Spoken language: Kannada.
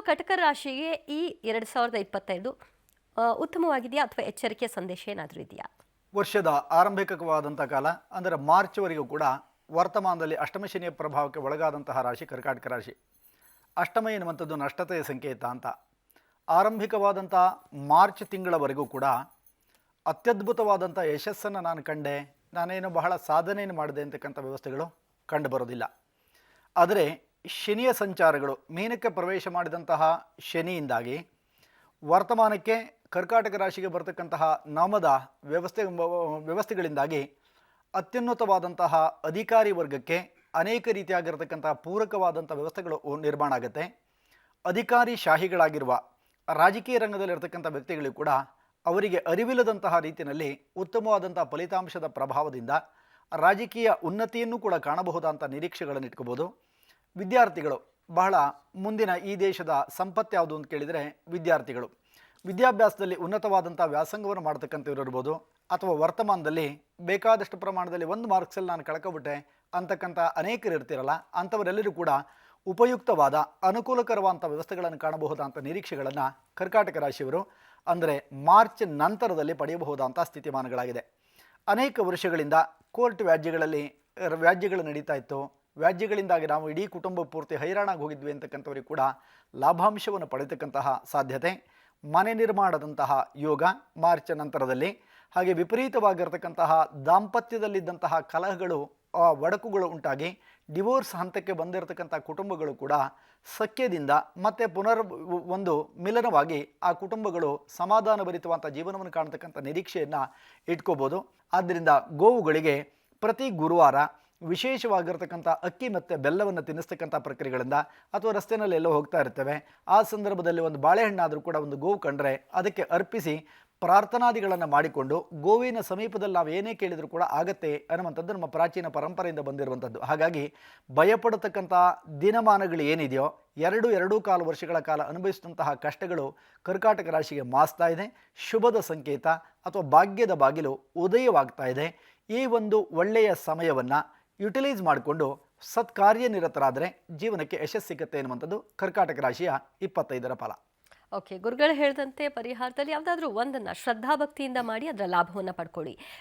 ಕಟಕ ರಾಶಿಗೆ ಈ 2025 ಉತ್ತಮವಾಗಿದೆಯಾ ಅಥವಾ ಎಚ್ಚರಿಕೆಯ ಸಂದೇಶ ಏನಾದರೂ ಇದೆಯಾ? ವರ್ಷದ ಆರಂಭಿಕವಾದಂಥ ಕಾಲ ಅಂದರೆ ಮಾರ್ಚ್ವರೆಗೂ ಕೂಡ ವರ್ತಮಾನದಲ್ಲಿ ಅಷ್ಟಮ ಶನಿಯ ಪ್ರಭಾವಕ್ಕೆ ಒಳಗಾದಂತಹ ರಾಶಿ ಕರ್ಕಾಟಕ ರಾಶಿ. ಅಷ್ಟಮ ಎನ್ನುವಂಥದ್ದು ನಷ್ಟತೆಯ ಸಂಕೇತ ಅಂತ. ಆರಂಭಿಕವಾದಂಥ ಮಾರ್ಚ್ ತಿಂಗಳವರೆಗೂ ಕೂಡ ಅತ್ಯದ್ಭುತವಾದಂಥ ಯಶಸ್ಸನ್ನು ನಾನು ಕಂಡೆ, ನಾನೇನು ಬಹಳ ಸಾಧನೆಯನ್ನು ಮಾಡಿದೆ ಅಂತಕ್ಕಂಥ ವ್ಯವಸ್ಥೆಗಳು ಕಂಡುಬರೋದಿಲ್ಲ. ಆದರೆ ಶನಿಯ ಸಂಚಾರಗಳು ಮೀನಕ್ಕೆ ಪ್ರವೇಶ ಮಾಡಿದಂತಹ ಶನಿಯಿಂದಾಗಿ ವರ್ತಮಾನಕ್ಕೆ ಕರ್ಕಾಟಕ ರಾಶಿಗೆ ಬರತಕ್ಕಂತಹ ನಾಮದ ವ್ಯವಸ್ಥೆಗಳಿಂದಾಗಿ ಅತ್ಯುನ್ನತವಾದಂತಹ ಅಧಿಕಾರಿ ವರ್ಗಕ್ಕೆ ಅನೇಕ ರೀತಿಯಾಗಿರತಕ್ಕಂತಹ ಪೂರಕವಾದಂಥ ವ್ಯವಸ್ಥೆಗಳು ನಿರ್ಮಾಣ ಆಗುತ್ತೆ. ಅಧಿಕಾರಿ ಶಾಹಿಗಳಾಗಿರುವ ರಾಜಕೀಯ ರಂಗದಲ್ಲಿರ್ತಕ್ಕಂಥ ವ್ಯಕ್ತಿಗಳಿಗೂ ಕೂಡ ಅವರಿಗೆ ಅರಿವಿಲ್ಲದಂತಹ ರೀತಿಯಲ್ಲಿ ಉತ್ತಮವಾದಂಥ ಫಲಿತಾಂಶದ ಪ್ರಭಾವದಿಂದ ರಾಜಕೀಯ ಉನ್ನತಿಯನ್ನು ಕೂಡ ಕಾಣಬಹುದಾದಂಥ ನಿರೀಕ್ಷೆಗಳನ್ನು ಇಟ್ಕೋಬೋದು. ವಿದ್ಯಾರ್ಥಿಗಳು ಬಹಳ ಮುಂದಿನ ಈ ದೇಶದ ಸಂಪತ್ತು ಯಾವುದು ಅಂತ ಕೇಳಿದರೆ ವಿದ್ಯಾರ್ಥಿಗಳು ವಿದ್ಯಾಭ್ಯಾಸದಲ್ಲಿ ಉನ್ನತವಾದಂಥ ವ್ಯಾಸಂಗವನ್ನು ಮಾಡ್ತಕ್ಕಂಥವ್ರು ಇರ್ಬೋದು, ಅಥವಾ ವರ್ತಮಾನದಲ್ಲಿ ಬೇಕಾದಷ್ಟು ಪ್ರಮಾಣದಲ್ಲಿ ಒಂದು ಮಾರ್ಕ್ಸಲ್ಲಿ ನಾನು ಕಳ್ಕೊಬಿಟ್ಟೆ ಅಂತಕ್ಕಂಥ ಅನೇಕರು ಇರ್ತಿರಲ್ಲ, ಅಂಥವರೆಲ್ಲರೂ ಕೂಡ ಉಪಯುಕ್ತವಾದ ಅನುಕೂಲಕರವಾದಂಥ ವ್ಯವಸ್ಥೆಗಳನ್ನು ಕಾಣಬಹುದಾದಂಥ ನಿರೀಕ್ಷೆಗಳನ್ನು ಕರ್ಕಾಟಕ ರಾಶಿಯವರು ಅಂದರೆ ಮಾರ್ಚ್ ನಂತರದಲ್ಲಿ ಪಡೆಯಬಹುದಾದಂಥ ಸ್ಥಿತಿಮಾನಗಳಾಗಿದೆ. ಅನೇಕ ವರ್ಷಗಳಿಂದ ಕೋರ್ಟ್ ವ್ಯಾಜ್ಯಗಳು ನಡೀತಾ ಇತ್ತು. ವ್ಯಾಜ್ಯಗಳಿಂದಾಗಿ ನಾವು ಇಡೀ ಕುಟುಂಬ ಪೂರ್ತಿ ಹೈರಾಣಾಗಿ ಹೋಗಿದ್ವಿ ಅಂತಕ್ಕಂಥವ್ರಿಗೆ ಕೂಡ ಲಾಭಾಂಶವನ್ನು ಪಡೆಯತಕ್ಕಂತಹ ಸಾಧ್ಯತೆ, ಮನೆ ನಿರ್ಮಾಣದಂತಹ ಯೋಗ ಮಾರ್ಚ್ ನಂತರದಲ್ಲಿ, ಹಾಗೆ ವಿಪರೀತವಾಗಿರತಕ್ಕಂತಹ ದಾಂಪತ್ಯದಲ್ಲಿದ್ದಂತಹ ಕಲಹಗಳು ಒಡಕುಗಳು ಉಂಟಾಗಿ ಡಿವೋರ್ಸ್ ಹಂತಕ್ಕೆ ಬಂದಿರತಕ್ಕಂಥ ಕುಟುಂಬಗಳು ಕೂಡ ಸಖ್ಯದಿಂದ ಮತ್ತೆ ಒಂದು ಮಿಲನವಾಗಿ ಆ ಕುಟುಂಬಗಳು ಸಮಾಧಾನಭರಿತವಾದಂಥ ಜೀವನವನ್ನು ಕಾಣತಕ್ಕಂಥ ನಿರೀಕ್ಷೆಯನ್ನು ಇಟ್ಕೋಬೋದು. ಆದ್ದರಿಂದ ಗೋವುಗಳಿಗೆ ಪ್ರತಿ ಗುರುವಾರ ವಿಶೇಷವಾಗಿರ್ತಕ್ಕಂಥ ಅಕ್ಕಿ ಮತ್ತು ಬೆಲ್ಲವನ್ನು ತಿನ್ನಿಸ್ತಕ್ಕಂಥ ಪ್ರಕ್ರಿಯೆಗಳಿಂದ, ಅಥವಾ ರಸ್ತೆಯಲ್ಲಿ ಎಲ್ಲೋ ಹೋಗ್ತಾ ಇರ್ತೇವೆ, ಆ ಸಂದರ್ಭದಲ್ಲಿ ಒಂದು ಬಾಳೆಹಣ್ಣಾದರೂ ಕೂಡ ಒಂದು ಗೋವು ಕಂಡ್ರೆ ಅದಕ್ಕೆ ಅರ್ಪಿಸಿ ಪ್ರಾರ್ಥನಾದಿಗಳನ್ನು ಮಾಡಿಕೊಂಡು ಗೋವಿನ ಸಮೀಪದಲ್ಲಿ ನಾವು ಏನೇ ಕೇಳಿದರೂ ಕೂಡ ಆಗತ್ತೆ ಅನ್ನುವಂಥದ್ದು ನಮ್ಮ ಪ್ರಾಚೀನ ಪರಂಪರೆಯಿಂದ ಬಂದಿರುವಂಥದ್ದು. ಹಾಗಾಗಿ ಭಯಪಡತಕ್ಕಂಥ ದಿನಮಾನಗಳು ಏನಿದೆಯೋ, ಎರಡೂ ಕಾಲು ವರ್ಷಗಳ ಕಾಲ ಅನುಭವಿಸಿದಂತಹ ಕಷ್ಟಗಳು ಕರ್ಕಾಟಕ ರಾಶಿಗೆ ಮಾಸ್ತಾ ಇದೆ. ಶುಭದ ಸಂಕೇತ ಅಥವಾ ಭಾಗ್ಯದ ಬಾಗಿಲು ಉದಯವಾಗ್ತಾ ಇದೆ. ಈ ಒಂದು ಒಳ್ಳೆಯ ಸಮಯವನ್ನು ಯುಟಿಲೈಸ್ ಮಾಡಿಕೊಂಡು ಸತ್ಕಾರ್ಯನಿರತರಾದರೆ ಜೀವನಕ್ಕೆ ಯಶಸ್ಸು ಸಿಗುತ್ತೆ ಎನ್ನುವಂಥದ್ದು ಕರ್ಕಾಟಕ ರಾಶಿಯ 25ರ ಫಲ. ಓಕೆ, ಗುರುಗಳು ಹೇಳಿದಂತೆ ಪರಿಹಾರದಲ್ಲಿ ಯಾವುದಾದ್ರೂ ಒಂದನ್ನು ಶ್ರದ್ಧಾಭಕ್ತಿಯಿಂದ ಮಾಡಿ ಅದರ ಲಾಭವನ್ನು ಪಡ್ಕೊಳ್ಳಿ.